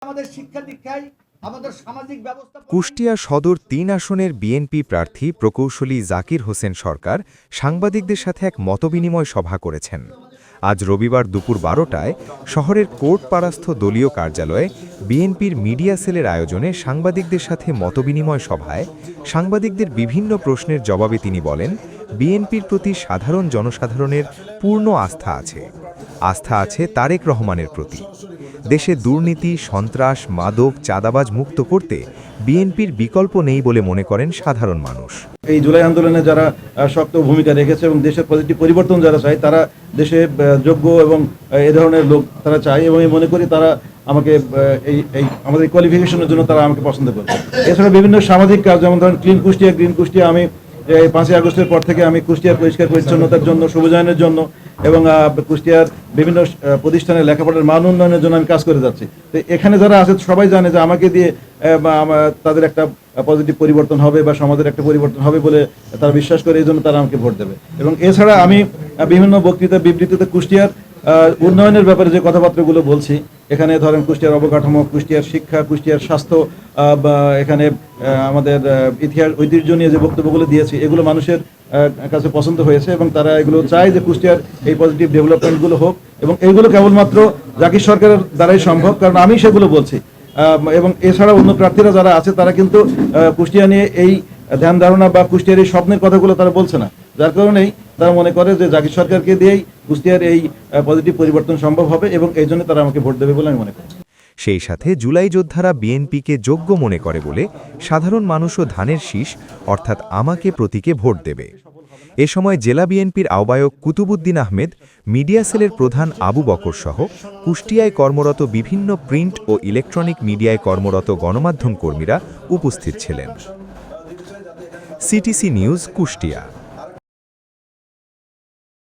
আমাদের শিক্ষা দীক্ষায় আমাদের সামাজিক ব্যবস্থা। কুষ্টিয়া সদর ৩ আসনের বিএনপি প্রার্থী প্রকৌশলী জাকির হোসেন সরকার সাংবাদিকদের সাথে এক মতবিনিময় সভা করেছেন। আজ রবিবার দুপুর ১২টায় শহরের কোর্টপাড়াস্থ দলীয় কার্যালয়ে বিএনপির মিডিয়া সেলের আয়োজনে সাংবাদিকদের সাথে মতবিনিময় সভায় সাংবাদিকদের বিভিন্ন প্রশ্নের জবাবে তিনি বলেন, বিএনপির প্রতি সাধারণ জনসাধারণের পূর্ণ আস্থা আছে। আস্থা আছে তারেক রহমানের প্রতি। দেশে দুর্নীতি, সন্ত্রাস, মাদক, চাঁদাবাজ মুক্ত করতে বিএনপির বিকল্প নেই বলে মনে করেন সাধারণ মানুষ। এই জুলাই আন্দোলনে যারা শক্ত ভূমিকা রেখেছে এবং দেশের পজিটিভ পরিবর্তন যারা চায়, তারা দেশে যোগ্য এবং এই ধরনের লোক তারা চায়, এবং আমি মনে করি তারা আমাকে এই আমাদের কোয়ালিফিকেশনের জন্য তারা আমাকে পছন্দ করে। এছাড়া বিভিন্ন সামাজিক কাজ, যেমন ধরেন ক্লিন কুষ্টিয়া, গ্রিন কুষ্টিয়া, আমি এই 5ই আগস্টের পর থেকে আমি কুষ্টিয়ার পরিষ্কার পরিচ্ছন্নতার জন্য, সবুজায়নের জন্য এবং কুষ্টিয়ার বিভিন্ন প্রতিষ্ঠানের লেখাপড়ার মান উন্নয়নের জন্য আমি কাজ করে যাচ্ছি। তো এখানে যারা আছে সবাই জানে যে আমাকে দিয়ে তাদের একটা পজিটিভ পরিবর্তন হবে বা সমাজের একটা পরিবর্তন হবে বলে তারা বিশ্বাস করে, এই জন্য তারা আমাকে ভোট দেবে। এবং এছাড়া আমি বিভিন্ন বক্তৃতা বিবৃতিতে কুষ্টিয়ার উন্নয়নের ব্যাপারে যে কথাবার্তাগুলো বলছি, এখানে ধরেন কুষ্টিয়ার অবকাঠামো, কুষ্টিয়ার শিক্ষা, কুষ্টিয়ার স্বাস্থ্য, বা এখানে আমাদের ইতিহাস ঐতিহ্য নিয়ে যে বক্তব্যগুলো দিয়েছি, এগুলো মানুষের কাছে পছন্দ হয়েছে এবং তারা এগুলো চায় যে কুষ্টিয়ার এই পজিটিভ ডেভেলপমেন্টগুলো হোক, এবং এইগুলো কেবলমাত্র জাকির সরকারের দ্বারাই সম্ভব, কারণ আমি সেগুলো বলছি। এবং এছাড়া অন্য প্রার্থীরা যারা আছে তারা কিন্তু কুষ্টিয়া নিয়ে এই ধ্যান ধারণা বা কুষ্টিয়ার এই স্বপ্নের কথাগুলো তারা বলছে না, যার কারণেই তারা মনে করে যে জাকির সরকারকে দিয়েই কুষ্টিয়ার এই পজিটিভ পরিবর্তন সম্ভব হবে, এবং এই জন্য তারা আমাকে ভোট দেবে বলে আমি মনে করি। সেই সাথে জুলাই যোদ্ধারা বিএনপিকে যোগ্য মনে করে বলে সাধারণ মানুষও ধানের শীষ অর্থাৎ আমাকে প্রতীকে ভোট দেবে। এ সময় জেলা বিএনপির আহ্বায়ক কুতুবুদ্দিন আহমেদ, মিডিয়া সেলের প্রধান আবু বকর সহ কুষ্টিয়ায় কর্মরত বিভিন্ন প্রিন্ট ও ইলেকট্রনিক মিডিয়ায় কর্মরত গণমাধ্যম কর্মীরা উপস্থিত ছিলেন। CTC news, Kushtia.